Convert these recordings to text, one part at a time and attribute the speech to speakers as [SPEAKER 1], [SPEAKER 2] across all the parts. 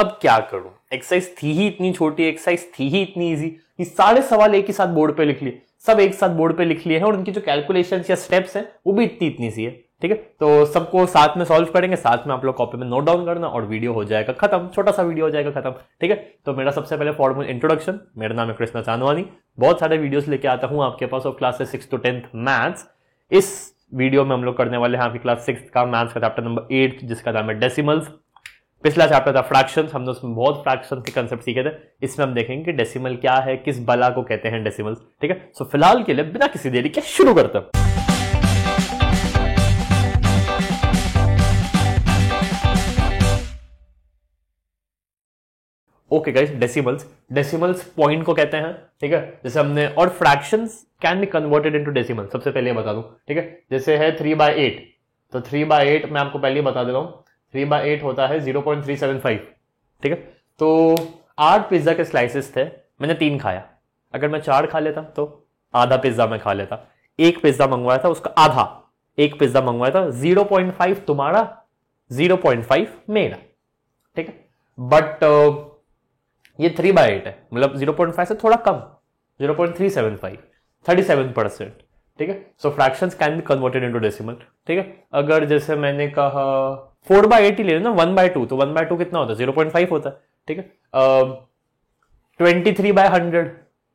[SPEAKER 1] अब क्या करूं, एक्सरसाइज थी ही इतनी छोटी, एक्सरसाइज थी ही इतनी इजी, ये सारे सवाल एक ही साथ बोर्ड पे लिख लिए, सब एक साथ बोर्ड पे लिख लिए हैं और उनकी जो कैलकुलेशन या स्टेप्स हैं वो भी इतनी सी है। ठीक है, तो सबको साथ में सॉल्व करेंगे, साथ में आप लोग कॉपी में नोट डाउन करना और वीडियो हो जाएगा खत्म, छोटा सा वीडियो हो जाएगा खत्म। ठीक है, तो मेरा सबसे पहले फॉर्मल इंट्रोडक्शन, मेरा नाम है कृष्णा चांदवानी, बहुत सारे वीडियोस लेके आता हूं आपके पास of classes 6 to 10th maths. इस वीडियो में हम लोग करने वाले हैं आपकी क्लास 6 का मैथ्स का चैप्टर नंबर 8 जिसका नाम है डेसिमल्स। पिछला चैप्टर था फ्रैक्शंस, हमने उसमें बहुत फ्रैक्शन के कंसेप्ट सीखे थे, इसमें हम देखेंगे कि डेसिमल क्या है, किस बला को कहते हैं डेसिमल्स। ठीक है, सो फिलहाल के लिए बिना किसी देरी के शुरू करते हैं। ओके गाइस, डेसिमल्स पॉइंट को कहते हैं। ठीक है, जैसे हमने, और fractions can be converted into decimal, सबसे पहले ये बता दूं। ठीक है, जैसे है 3/8, तो 3/8 मैं आपको पहले बता दे रहा हूं, 3/8 होता है 0.375। ठीक है, तो 8 पिज्जा के स्लाइसेस थे, मैंने 3 खाया, अगर मैं 4 खा लेता तो आधा पिज्जा मैं खा लेता। एक पिज्जा मंगवाया था उसका आधा, एक पिज्जा मंगवाया था, 0.5 तुम्हारा 0.5 मेरा। ठीक है, बट ये 3/8 है, मतलब 0.5 से थोड़ा कम, 0.375, 37%। ठीक है, so fractions can be converted into decimal. ठीक है, अगर जैसे मैंने कहा 4/8 ही ले ना, 1/2, तो 1/2 कितना होता है, 0.5 होता है। ठीक है, 23/100,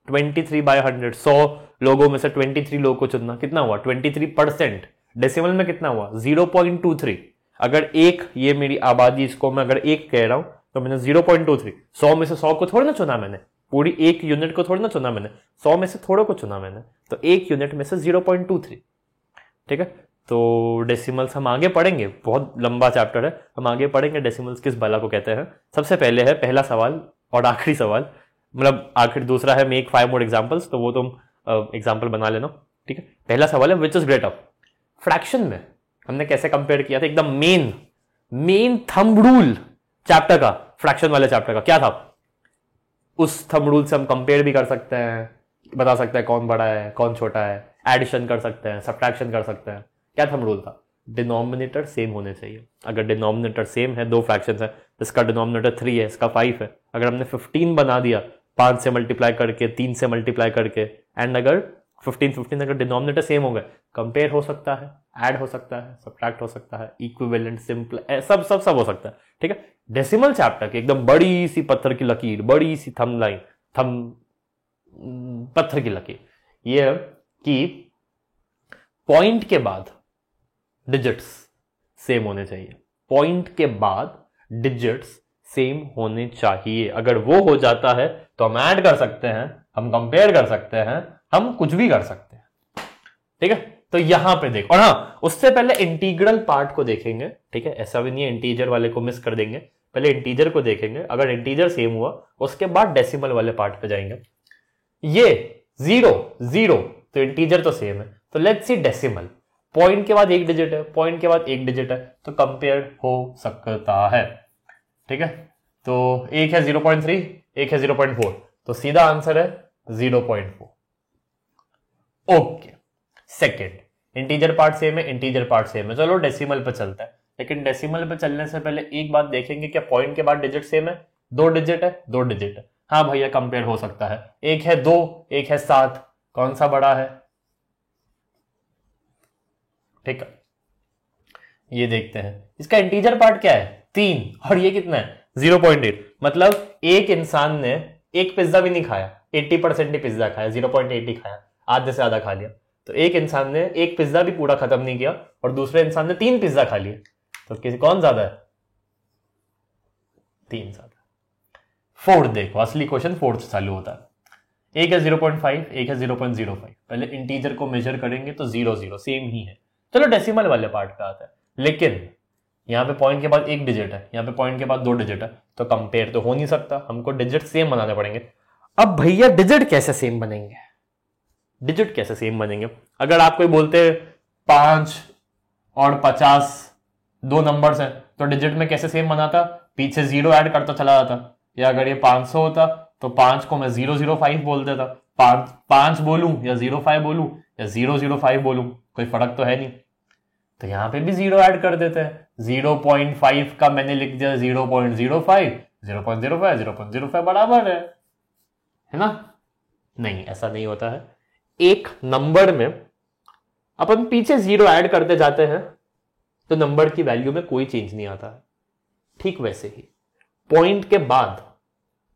[SPEAKER 1] 23/100, 100 लोगों में से 23 लोगों को चुनना, कितना हुआ 23%। डेसिमल में कितना हुआ 0.23। अगर एक, ये मेरी आबादी, इसको मैं अगर एक कह रहा हूं तो मैंने 0.23, 100 में से 100 को थोड़ी ना चुना मैंने, पूरी एक यूनिट को थोड़ी ना चुना मैंने, 100 में से थोड़े को चुना मैंने, तो एक यूनिट में से 0.23। ठीक है, तो डेसिमल्स हम आगे पढ़ेंगे, बहुत लंबा चैप्टर है, हम आगे पढ़ेंगे डेसिमल्स किस बला को कहते हैं। सबसे पहले है पहला सवाल और आखिरी सवाल, मतलब आखिर दूसरा है मेक 5 more एग्जांपल्स, तो वो तुम एग्जांपल बना लेना। ठीक है, पहला सवाल है विच इज ग्रेटर। फ्रैक्शन में हमने कैसे कंपेयर किया था, एकदम मेन थंब रूल चैप्टर का, फ्रैक्शन वाले चैप्टर का क्या था, उस थंब रूल से हम कंपेयर भी कर सकते हैं, बता सकते हैं कौन बड़ा है कौन छोटा है, एडिशन कर सकते हैं, सब्ट्रैक्शन कर सकते हैं। क्या थंब रूल था, डिनोमिनेटर सेम होने चाहिए। अगर डिनोमिनेटर सेम है, दो फ्रैक्शंस है, इसका डिनोमिनेटर 3 है, इसका 5 है, अगर हमने 15 बना दिया 5 से मल्टीप्लाई करके, 3 से मल्टीप्लाई करके, एंड अगर 15 अगर डिनोमिनेटर सेम हो गए, कंपेयर हो सकता है, ऐड हो सकता है, सब्ट्रैक्ट हो सकता है, इक्विवेलेंट, सिंपल, सब हो सकता है। ठीक है, डेसिमल चैप्टर की एकदम बड़ी सी पत्थर की लकीर, बड़ी सी थंब लाइन, पत्थर की लकीर ये है कि पॉइंट के बाद डिजिट्स सेम होने चाहिए, पॉइंट के बाद डिजिट्स सेम होने चाहिए। अगर वो हो जाता है तो हम ऐड कर सकते हैं, हम कंपेयर कर सकते हैं, हम कुछ भी कर सकते हैं। ठीक है, तो यहां पे देखो, और हाँ, उससे पहले इंटीग्रल पार्ट को देखेंगे। ठीक है, ऐसा भी नहीं है इंटीजर वाले को मिस कर देंगे, पहले इंटीजर को देखेंगे, अगर इंटीजर सेम हुआ उसके बाद डेसिमल वाले पार्ट पे जाएंगे। ये 0 तो इंटीजर तो सेम है, तो लेट्स सी डेसिमल, पॉइंट के बाद एक डिजिट है, पॉइंट के बाद एक डिजिट है, तो कंपेयर हो सकता है। ठीक है, तो एक है 0.3, एक है 0.4, तो सीधा आंसर है 0.4। Okay, second, integer part same है, इंटीजर पार्ट सेम है, चलो डेसिमल पे चलता है। लेकिन डेसिमल पे चलने से पहले एक बात देखेंगे, क्या पॉइंट के बाद डिजिट सेम है, 2 डिजिट है, 2 डिजिट है, हाँ भैया कंपेयर हो सकता है। एक है 2, एक है 7, कौन सा बड़ा है। ठीक है, ये देखते हैं, इसका इंटीजर पार्ट क्या है 3, और ये कितना है 0.8, मतलब एक इंसान ने एक पिज्जा भी नहीं खाया, 80% ही पिज्जा खाया, 0.8 ही खाया, आधे से आधा खा लिया। तो एक इंसान ने एक पिज्जा भी पूरा खत्म नहीं किया और दूसरे इंसान ने 3 पिज्जा खा लिए, तो किसी कौन ज्यादा है, 3 ज्यादा। फोर्थ देखो, असली क्वेश्चन फोर्थ से चालू होता है। एक है 0.5, एक है 0.05, पहले इंटीजर को मेजर करेंगे तो 0 सेम ही है। चलो डेसिमल वाले पार्ट पे आता है, लेकिन यहां पे पॉइंट के बाद एक डिजिट है, यहां पे पॉइंट के बाद 2 डिजिट है, तो कंपेयर तो हो नहीं सकता, हमको डिजिट सेम बनाने पड़ेंगे। अब भैया डिजिट कैसे सेम बनेंगे, डिजिट कैसे सेम बनेंगे, अगर आप कोई बोलते 5 और 50 2 नंबर्स हैं, तो डिजिट में कैसे सेम बनाता, पीछे 0 ऐड करता चला जाता, या अगर ये 500 होता तो 5 को मैं 005 बोल देता, 5 बोलूं या 05 बोलूं या 005 बोलूं, कोई फर्क तो है नहीं। तो यहां पे भी 0 ऐड कर देते हैं, 0.5 का मैंने लिख दिया 0.05, 0.05 0.05 बराबर है ना? नहीं, ऐसा नहीं होता है। एक नंबर में अपन पीछे 0 ऐड करते जाते हैं तो नंबर की वैल्यू में कोई चेंज नहीं आता है। ठीक वैसे ही पॉइंट के बाद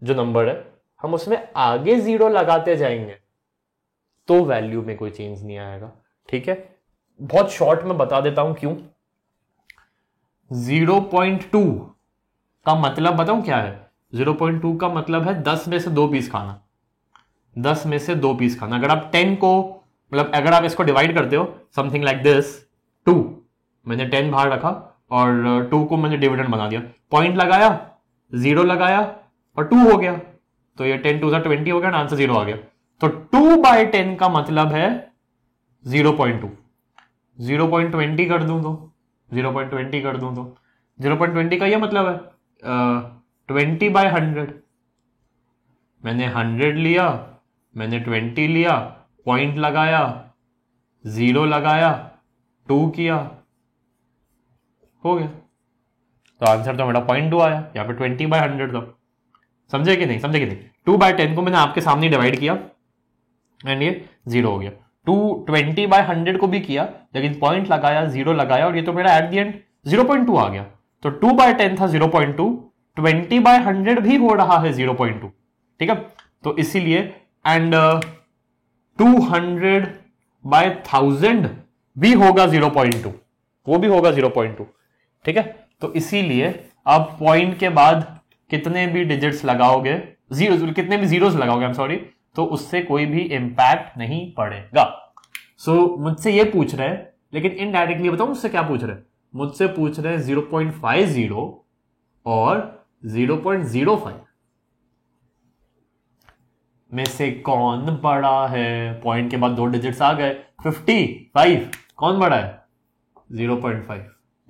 [SPEAKER 1] जो नंबर है हम उसमें आगे 0 लगाते जाएंगे तो वैल्यू में कोई चेंज नहीं आएगा। ठीक है, बहुत शॉर्ट में बता देता हूं क्यों। 0.2 का मतलब बताऊं क्या है? 0.2 का मतलब है 10 में से 2 पीस खाना। 10 में से 2 पीस खाना। अगर आप 10 को मतलब अगर आप इसको डिवाइड करते हो समथिंग लाइक दिस, 2 मैंने 10 बाहर रखा और 2 को मैंने डिविडेंड बना दिया, पॉइंट लगाया, 0 लगाया और 2 हो गया, तो ये 10 2 20 हो गया, आंसर 0 आ गया। तो 2/10 का मतलब है 0.2। 0.20 कर दूं तो 0.20 कर दूं तो 0.20 का ये मतलब है 20/100। मैंने 100 लिया, मैंने 20 लिया, पॉइंट लगाया, 0 लगाया, 2 किया, हो गया। तो आंसर तो मेरा 0.2 आया, यहाँ पे 20/100 था। समझे कि नहीं? समझे कि नहीं? 2/10 को मैंने आपके सामने डिवाइड किया एंड ये 0 हो गया। 20/100 को भी किया लेकिन पॉइंट लगाया, 0 लगाया और ये तो मेरा एट द एंड 0.2 आ गया। तो 2/10 था 0.2, 20/100 भी हो रहा है 0.2। ठीक है, तो इसीलिए एंड 200/1000 भी होगा 0.2, वो भी होगा 0.2। ठीक है, तो इसीलिए आप पॉइंट के बाद कितने भी डिजिट्स लगाओगे, कितने भी जीरोस लगाओगे, आई एम सॉरी, तो उससे कोई भी इंपैक्ट नहीं पड़ेगा। सो मुझसे ये पूछ रहे हैं, लेकिन इनडायरेक्टली बताओ मुझसे क्या पूछ रहे हैं? मुझसे पूछ रहे हैं 0.50 और 0.05 में से कौन बड़ा है? पॉइंट के बाद 2 डिजिट्स आ गए, 55 कौन बड़ा है? 0.5।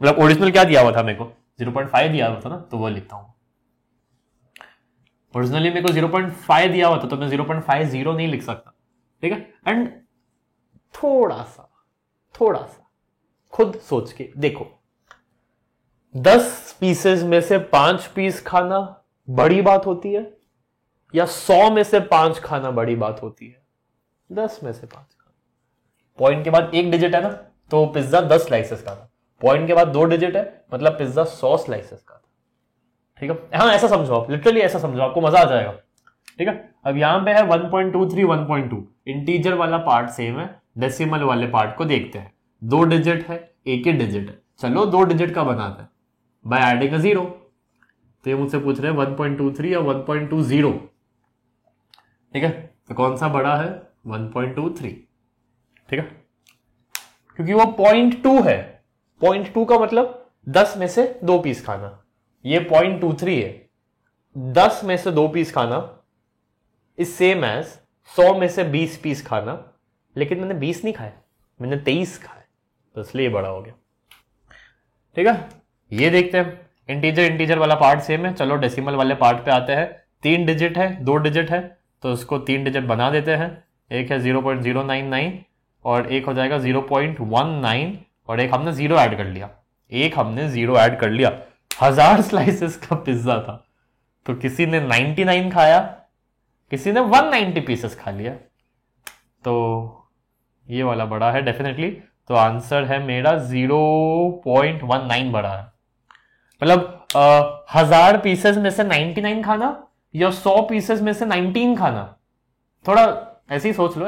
[SPEAKER 1] मतलब ओरिजिनल क्या दिया हुआ था मेरे को? 0.5 दिया हुआ था ना, तो वो लिखता हूं। ओरिजिनली मेरे को 0.5 दिया हुआ था तो मैं 0.50 नहीं लिख सकता। ठीक है, एंड थोड़ा सा खुद सोच के देखो, 10 पीसेस में से 5 पीस खाना बड़ी बात होती है या 100 में से 5 खाना बड़ी बात होती है? 10 में से 5 खाना। पॉइंट के बाद 1 डिजिट है ना, तो पिज्जा 10 स्लाइसेस का था। पॉइंट के बाद 2 डिजिट है मतलब पिज्जा 100 स्लाइसेस का था। ठीक है, हाँ ऐसा समझो आप, लिटरली ऐसा समझो, आपको मजा आ जाएगा। ठीक है, अब यहां पे है 1.23 1.2, इंटीजर वाला पार्ट सेम है, डेसिमल वाले पार्ट को देखते हैं। 2 डिजिट है, एक ही डिजिट है, चलो 2 डिजिट का बनाते हैं बाय एडिंग अ 0। तो ये मुझसे पूछ रहे हैं 1.23 या 1.20। ठीक है, तो कौन सा बड़ा है? 1.23। ठीक है, क्योंकि वो 0.2 है। 0.2 का मतलब 10 में से 2 पीस खाना, ये 0.23 है। 10 में से 2 पीस खाना इज सेम एज 100 में से 20 पीस खाना, लेकिन मैंने 20 नहीं खाए, मैंने 23 खाए, तो इसलिए बड़ा हो गया। ठीक है, ये देखते हैं, इंटीजर वाला पार्ट सेम है। चलो डेसिमल वाले पार्ट पे आते हैं। 3 डिजिट है, 2 डिजिट है, तो उसको 3 डिजिट बना देते हैं। एक है 0.099 और एक हो जाएगा 0.19 और एक हमने 0 ऐड कर लिया। 1000 स्लाइसेस का पिज्जा था, तो किसी ने 99 खाया, किसी ने 190 पीसेस खा लिया, तो ये वाला बड़ा है डेफिनेटली। तो आंसर है मेरा 0.19 बड़ा है। मतलब 1000 पीसेस में से 99 खाना या 100 पीसेस में से 19 खाना, थोड़ा ऐसे ही सोच लो,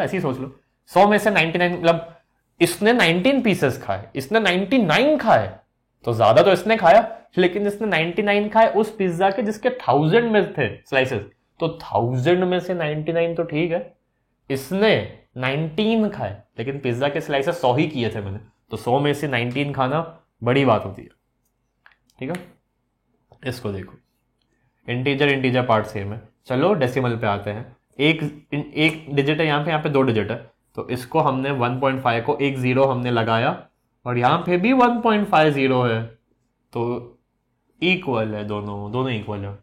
[SPEAKER 1] 100 में से 99 मतलब इसने 19 पीसेस खाए, इसने 99 खाए, तो ज्यादा तो इसने खाया, लेकिन इसने 99 खाए उस पिज्जा के जिसके 1000 में थे स्लाइसेस, तो 1000 में से 99 तो ठीक है, इसने 19 खाए लेकिन पिज्जा के स्लाइसेस 100 ही किए थे मैंने, तो 100 में से 19 खाना बड़ी बात होती है। ठीक है, इसको देखो, इंटीजर पार्ट सेम है। चलो डेसिमल पे आते हैं। एक डिजिट है यहाँ पे 2 डिजिट है, तो इसको हमने 1.5 को एक 0 हमने लगाया और यहाँ पे भी 1.50 है, तो इक्वल है, दोनों इक्वल है।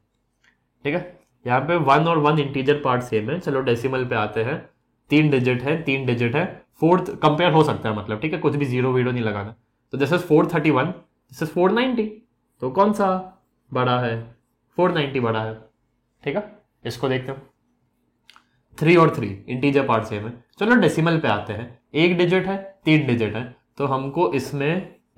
[SPEAKER 1] ठीक है, यहाँ पे 1 और 1 इंटीजर पार्ट सेम है। चलो डेसिमल पे आते हैं। 3 डिजिट है, फोर्थ कंपेयर हो सकता है, मतलब ठीक है, कुछ भी 0 नहीं लगाना। तो दिस इज 431, दिस इज 490, तो कौन सा बड़ा है? 490 बड़ा है। ठीक है, इसको देखते हैं। 3 और 3 इंटीजर पार्ट सेम है। चलो डेसिमल पे आते हैं। एक डिजिट है, 3 डिजिट है, तो हमको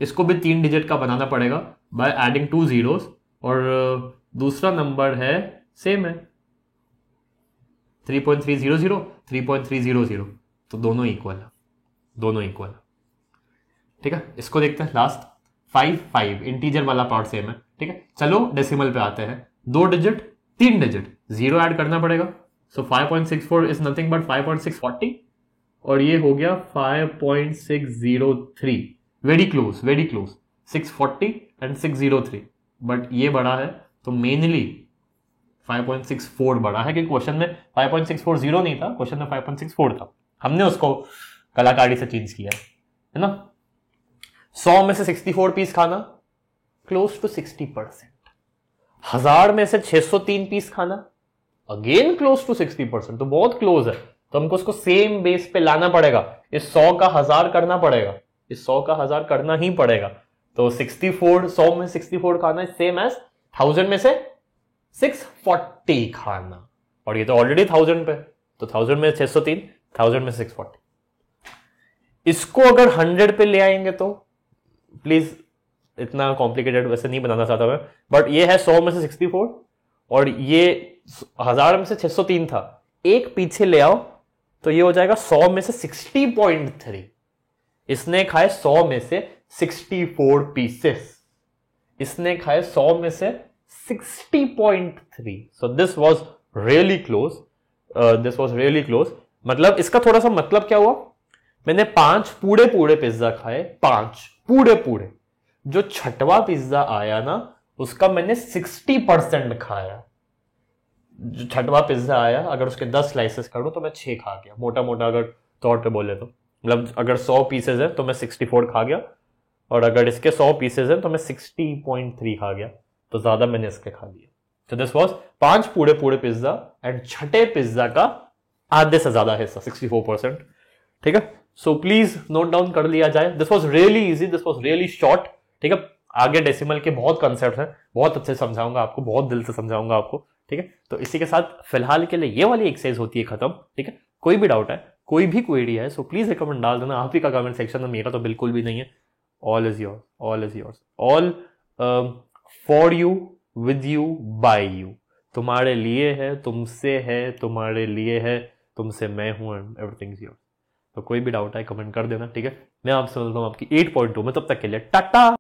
[SPEAKER 1] इसको भी 3 डिजिट का बनाना पड़ेगा बाय एडिंग 2 जीरोस, और दूसरा नंबर है सेम है 3.300 3.300, तो दोनों इक्वल है, दोनों इक्वल है। ठीक है, इसको देखते हैं लास्ट। 5 इंटीजर वाला पार्ट सेम है। ठीक है, चलो डेसिमल पे आते हैं। 2 डिजिट 3 डिजिट, जीरो ऐड करना पड़ेगा। सो 5.64 इज नथिंग बट 5.640, और ये हो गया 5.603। Very close, very close, 640 and 603, but ये बड़ा है, तो मेनली 5.64 बड़ा है, क्योंकि क्वेश्चन में 5.640 नहीं था, क्वेश्चन में 5.64 था, हमने उसको कलाकारी से चेंज किया है ना। 100 में से 64 पीस खाना, क्लोज टू 60%। 1000 में से 603 पीस खाना, अगेन क्लोज टू 60%, तो बहुत क्लोज है। तो हमको उसको सेम बेस पे लाना पड़ेगा, इस 100 का 1000 करना पड़ेगा, इस 100 का 1000 करना ही पड़ेगा। तो 64, 100 में 64 खाना सेम एज 1000 में से 640 खाना, और ये तो ऑलरेडी 1000 पे, तो 1000 में 603, 1000 में 640। इसको अगर 100 पे ले आएंगे तो, प्लीज इतना कॉम्प्लिकेटेड वैसे नहीं बनाना चाहता मैं, बट ये है 100 में से 64, और ये 1000 में से 603 था, एक पीछे ले आओ तो ये हो जाएगा 100 में से 60.3। इसने खाए 100 में से 64 पीसेस, इसने खाए 100 में से 60.3। So this was really close, this was really close. मतलब इसका थोड़ा सा मतलब क्या हुआ, मैंने 5 पूरे पूरे पिज्जा खाए, 5 पूरे पूरे, जो छठवां पिज्जा आया ना उसका मैंने 60% खाया। जो छठवां पिज्जा आया, अगर उसके 10 स्लाइसेस करूं तो मैं 6 खा गया, मोटा मोटा अगर तौर पे बोले तो। मतलब अगर 100 पीसेस है तो मैं 64 खा गया, और अगर इसके 100 पीसेस है तो मैं 60.3 खा गया, तो ज्यादा मैंने इसके खा लिया। तो दिस वॉज 5 पूरे पूरे पिज्जा, एंड छठे पिज्जा का आधे से ज्यादा हिस्सा 64%। ठीक है, सो प्लीज नोट डाउन कर लिया जाए। This was really easy, this was really short. ठीक है, आगे डेसिमल के बहुत कंसेप्ट हैं, बहुत अच्छे समझाऊंगा आपको, बहुत दिल से समझाऊंगा आपको। ठीक है, तो इसी के साथ फिलहाल के लिए ये वाली एक्सरसाइज होती है खत्म। ठीक है, कोई भी डाउट है, कोई भी क्वेरी है, सो प्लीज रिकमेंड डाल देना आप ही का कमेंट सेक्शन में, मेरा तो बिल्कुल भी नहीं है। All is yours, all is yours, all for you, with you, by you. तुम्हारे लिए है, तुमसे है, तुम्हारे लिए है, तुमसे मैं हूं, एंड एवरीथिंग इज योर्स। तो कोई भी डाउट है कमेंट कर देना। ठीक है, मैं आपसे मिलता हूं आपकी 8.2 में, तब तक के लिए टाटा।